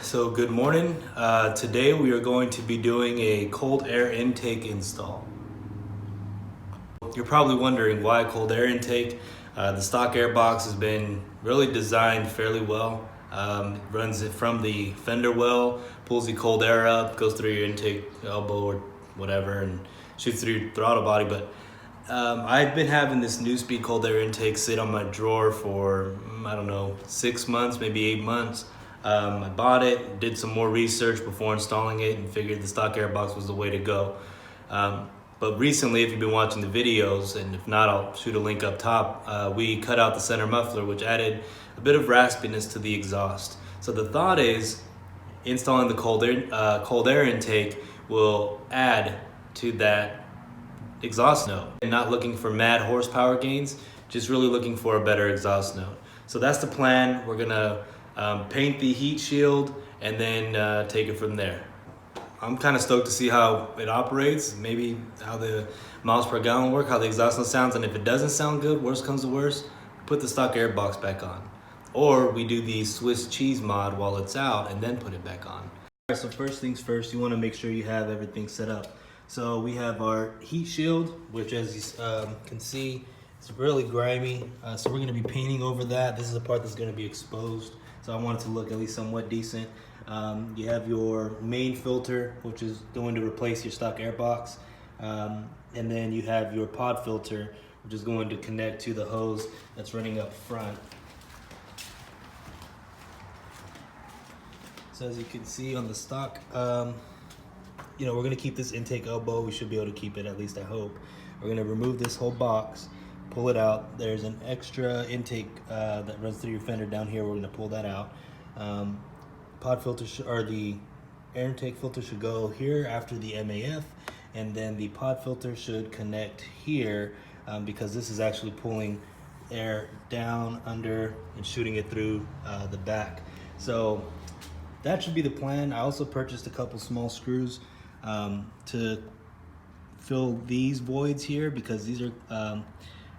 So good morning. Today we are going to be doing a cold air intake install. You're probably wondering why cold air intake. The stock air box has been really designed fairly well. It runs it from the fender well, pulls the cold air up, goes through your intake elbow or whatever, and shoots through your throttle body. But I've been having this Neuspeed cold air intake sit on my drawer for, I don't know, 6 months, maybe 8 months. I bought it, did some more research before installing it, and figured the stock air box was the way to go. But recently, if you've been watching the videos, and if not, I'll shoot a link up top, we cut out the center muffler, which added a bit of raspiness to the exhaust. So the thought is, installing the cold air intake will add to that exhaust note. And not looking for mad horsepower gains, just really looking for a better exhaust note. So that's the plan. We're gonna paint the heat shield and then take it from there. I'm kind of stoked to see how it operates, maybe how the miles per gallon work, how the exhaust note sounds, and if it doesn't sound good, worst comes to worst, put the stock air box back on. Or we do the Swiss cheese mod while it's out and then put it back on. All right, so first things first, you want to make sure you have everything set up. So we have our heat shield, which as you can see, it's really grimy. So we're gonna be painting over that. This is the part that's gonna be exposed. So I want it to look at least somewhat decent. You have your main filter, which is going to replace your stock air box. And then you have your pod filter, which is going to connect to the hose that's running up front. So as you can see on the stock, we're gonna keep this intake elbow. We should be able to keep it, at least I hope. We're gonna remove this whole box, pull it out. There's an extra intake that runs through your fender down here. We're gonna pull that out. Pod filter or the air intake filter should go here after the MAF, and then the pod filter should connect here because this is actually pulling air down under and shooting it through the back. So that should be the plan. I also purchased a couple small screws to fill these voids here because these are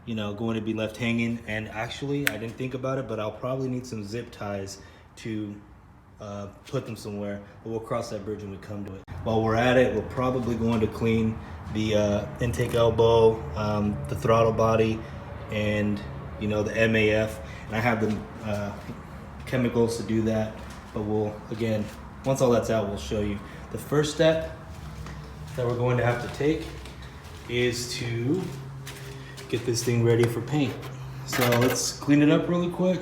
going to be left hanging. And actually, I didn't think about it, but I'll probably need some zip ties to put them somewhere, but we'll cross that bridge when we come to it. While we're at it, we're probably going to clean the intake elbow, the throttle body, and the MAF. And I have the chemicals to do that, but we'll, again, once all that's out, we'll show you. The first step that we're going to have to take is to get this thing ready for paint. So let's clean it up really quick,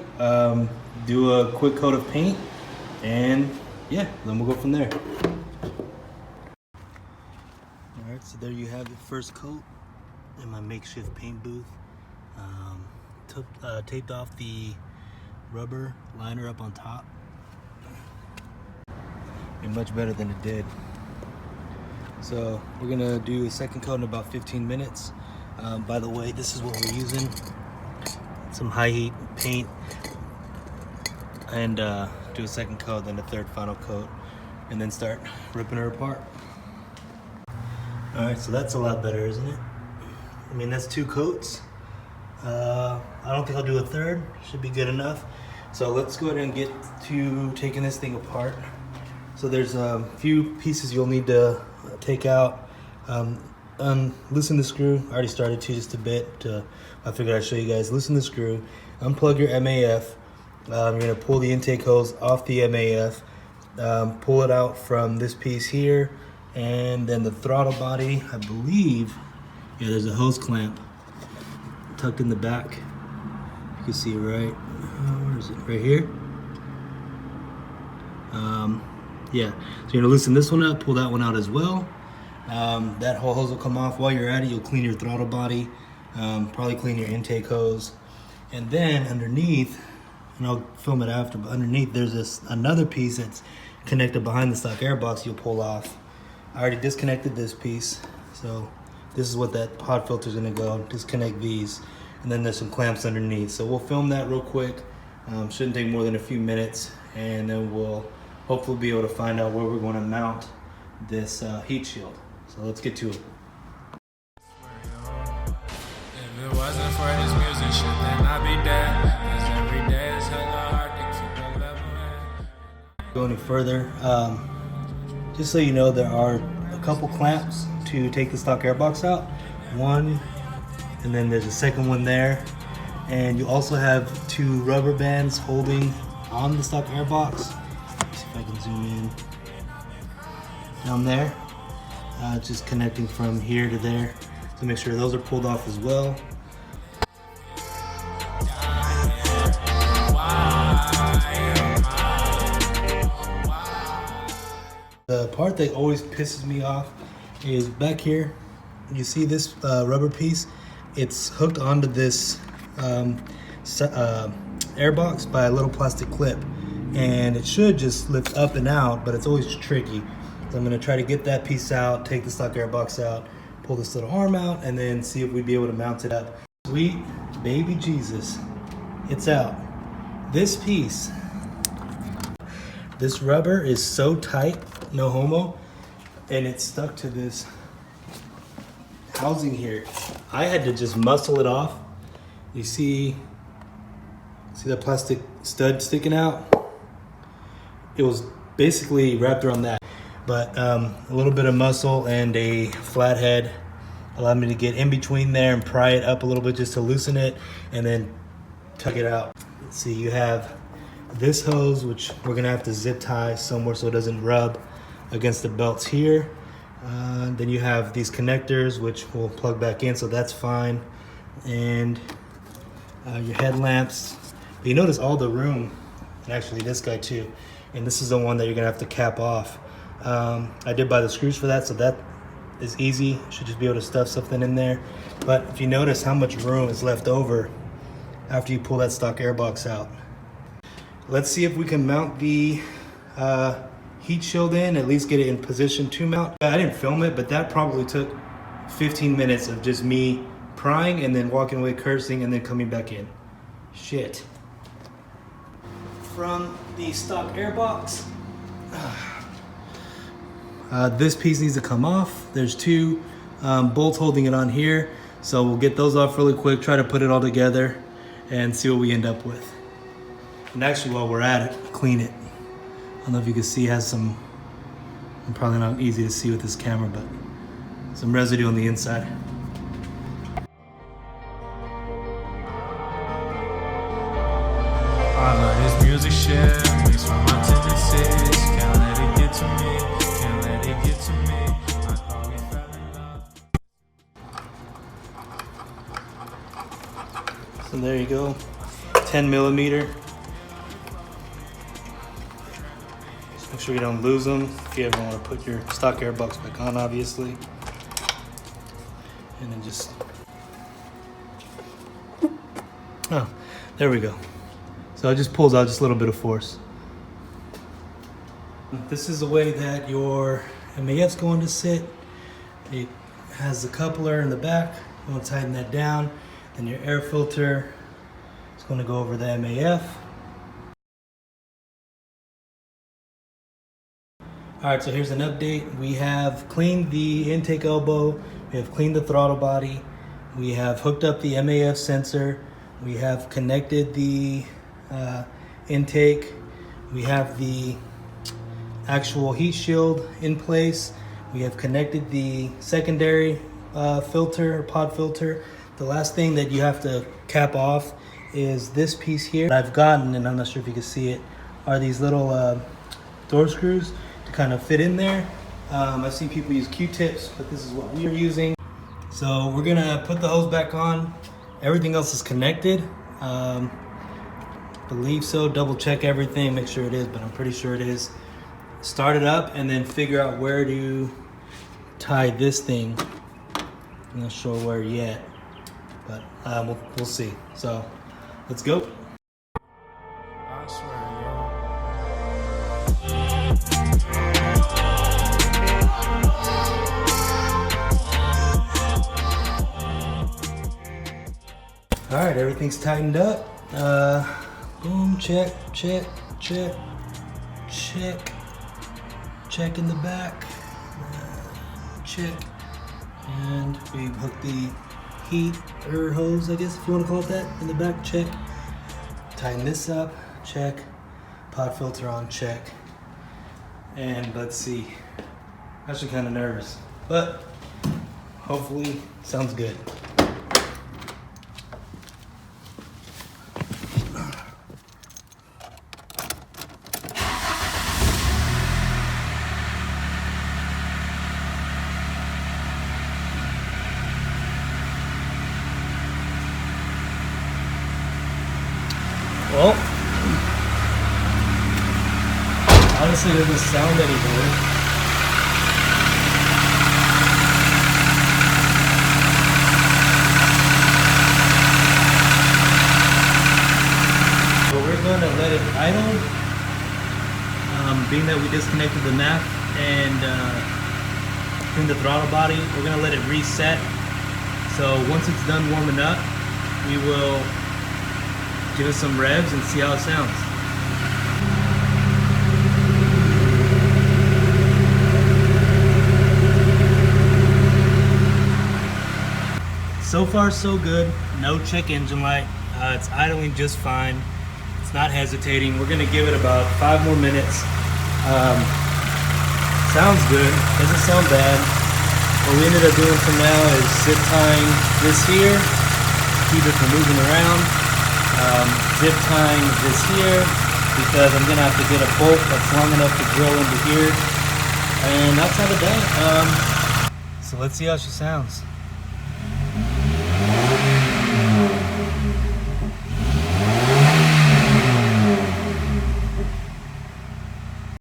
do a quick coat of paint, and yeah, then we'll go from there. All right, so there you have the first coat in my makeshift paint booth. Taped off the rubber liner up on top. Be much better than it did. So we're gonna do a second coat in about 15 minutes. By the way, this is what we're using. Some high heat paint, and do a second coat, then a third final coat, and then start ripping her apart. All right, so that's a lot better, isn't it? I mean, that's 2 coats. I don't think I'll do a third, should be good enough. So let's go ahead and get to taking this thing apart. So there's a few pieces you'll need to take out. Loosen the screw. I already started to just a bit. I figured I'd show you guys. Loosen the screw. Unplug your MAF. You're gonna pull the intake hose off the MAF. Pull it out from this piece here, and then the throttle body. I believe, yeah, there's a hose clamp tucked in the back. You can see it right. Where is it? Right here. Yeah, so you're gonna loosen this one up, pull that one out as well. That whole hose will come off. While you're at it, you'll clean your throttle body, probably clean your intake hose. And then underneath, and I'll film it after, but underneath there's another piece that's connected behind the stock air box you'll pull off. I already disconnected this piece, so this is what that pod filter is gonna go. Disconnect these, and then there's some clamps underneath. So we'll film that real quick. Shouldn't take more than a few minutes, and then we'll hopefully be able to find out where we're going to mount this heat shield. So let's get to it. If it wasn't for this music shit, then I'd be dead. 'Cause every day is hella hard to keep a level head. Go any further, just so you know, there are a couple clamps to take the stock airbox out. One, and then there's a second one there. And you also have 2 rubber bands holding on the stock airbox. Let's see if I can zoom in. Down there, just connecting from here to there. So make sure those are pulled off as well. The part that always pisses me off is back here. You see this rubber piece? It's hooked onto this airbox by a little plastic clip, and it should just lift up and out, but it's always tricky. So I'm gonna try to get that piece out, take the stock airbox out, pull this little arm out, and then see if we'd be able to mount it up. Sweet baby Jesus, it's out. This piece, this rubber is so tight, no homo, and it's stuck to this housing here. I had to just muscle it off. You see that plastic stud sticking out? It was basically wrapped around that. But a little bit of muscle and a flathead allowed me to get in between there and pry it up a little bit just to loosen it and then tuck it out. Let's see, you have this hose, which we're gonna have to zip tie somewhere so it doesn't rub against the belts here. Then you have these connectors, which will plug back in, so that's fine. And your headlamps. But you notice all the room, and actually this guy too. And this is the one that you're gonna have to cap off. I did buy the screws for that, so that is easy. Should just be able to stuff something in there. But if you notice how much room is left over after you pull that stock airbox out. Let's see if we can mount the heat shield in, at least get it in position to mount. I didn't film it, but that probably took 15 minutes of just me prying and then walking away cursing and then coming back in. Shit. From the stock airbox, this piece needs to come off. There's 2 bolts holding it on here, so we'll get those off really quick, try to put it all together and see what we end up with. And actually, while we're at it, clean it. I don't know if you can see, it has some, probably not easy to see with this camera, but some residue on the inside. I love this music shit, makes me want to insist. Can't let it get to me, can't let it get to me. I thought we fell in love. So there you go, 10 millimeter. Just make sure you don't lose them if you ever want to put your stock airbox back on, obviously. And then just, oh, there we go. So it just pulls out just a little bit of force. This is the way that your MAF's going to sit. It has the coupler in the back. You want to tighten that down. Then your air filter is going to go over the MAF. All right, so here's an update. We have cleaned the intake elbow. We have cleaned the throttle body. We have hooked up the MAF sensor. We have connected the intake. We have the actual heat shield in place. We have connected the secondary filter or pod filter. The last thing that you have to cap off is this piece here. What I've gotten, and I'm not sure if you can see it, are these little door screws to kind of fit in there. I've seen people use Q-tips, but this is what we are using. So we're gonna put the hose back on. Everything else is connected. Believe so, double check everything, make sure it is, but I'm pretty sure it is. Start it up and then figure out where to tie this thing. I'm not sure where yet, but we'll see. So let's go. I swear, All right, everything's tightened up. Boom, check, check, check, check. Check in the back, check. And we hooked the heat or hose, I guess, if you want to call it that, in the back, check. Tighten this up, check. Pod filter on, check. And let's see. Actually kind of nervous, but hopefully sounds good. Well, honestly, it doesn't sound any better. But we're going to let it idle. Being that we disconnected the NAF and in the throttle body, we're going to let it reset. So once it's done warming up, we will give it some revs and see how it sounds. So far so good, no check engine light. It's idling just fine. It's not hesitating. We're gonna give it about 5 more minutes. Sounds good, doesn't sound bad. What we ended up doing for now is zip tying this here, keep it from moving around. Zip tying this here because I'm gonna have to get a bolt that's long enough to drill into here. And outside of that, so let's see how she sounds.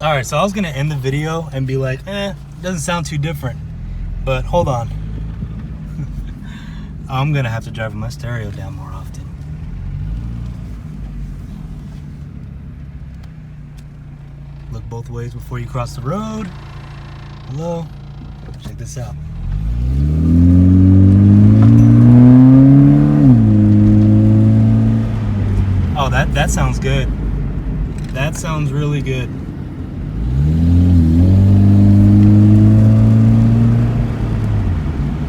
Alright, so I was gonna end the video and be like, it doesn't sound too different. But hold on. I'm gonna have to drive my stereo down more often. Look both ways before you cross the road. Hello? Check this out. Oh, that sounds good. That sounds really good.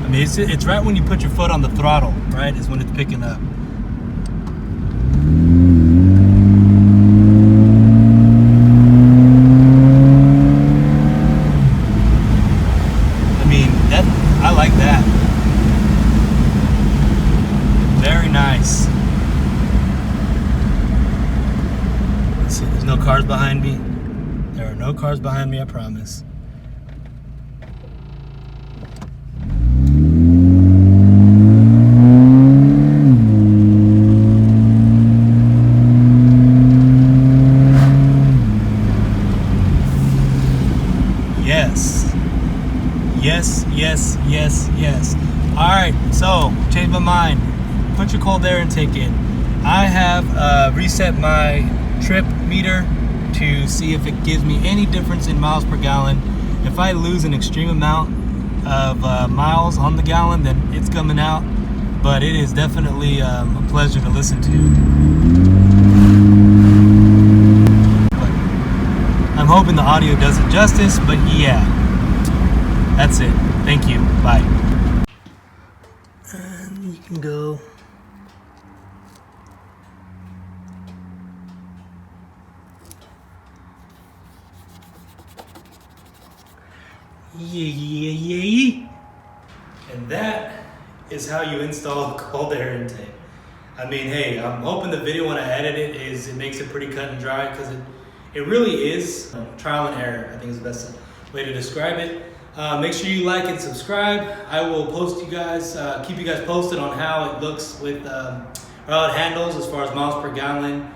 I mean, it's right when you put your foot on the throttle, right? Is when it's picking up. I like that. Very nice. Let's see, there's no cars behind me. There are no cars behind me, I promise. Yes. Yes, yes, yes, yes. All right, so change my mind. Put your cold air intake in. I have reset my trip meter to see if it gives me any difference in miles per gallon. If I lose an extreme amount of miles on the gallon, then it's coming out. But it is definitely a pleasure to listen to. But I'm hoping the audio does it justice, but yeah. That's it. Thank you. Bye. And you can go. Yeah. And that is how you install a cold air intake. I mean, hey, I'm hoping the video when I edit it makes it pretty cut and dry, because it really is trial and error, I think is the best way to describe it. Make sure you like and subscribe. I will post you guys, keep you guys posted on how it looks with, or how it handles as far as miles per gallon.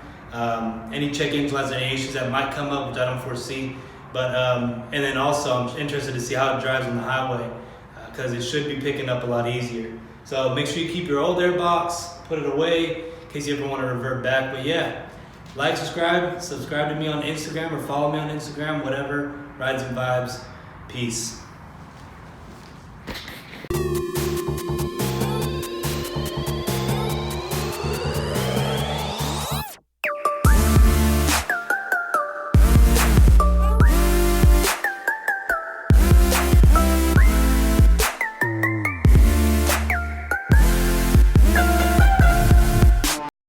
Any check engine lights or any issues that might come up, which I don't foresee. But, and then also I'm interested to see how it drives on the highway, because it should be picking up a lot easier. So make sure you keep your old air box, put it away in case you ever want to revert back. But yeah, like, subscribe to me on Instagram or follow me on Instagram, whatever. Rides and Vibes. Peace.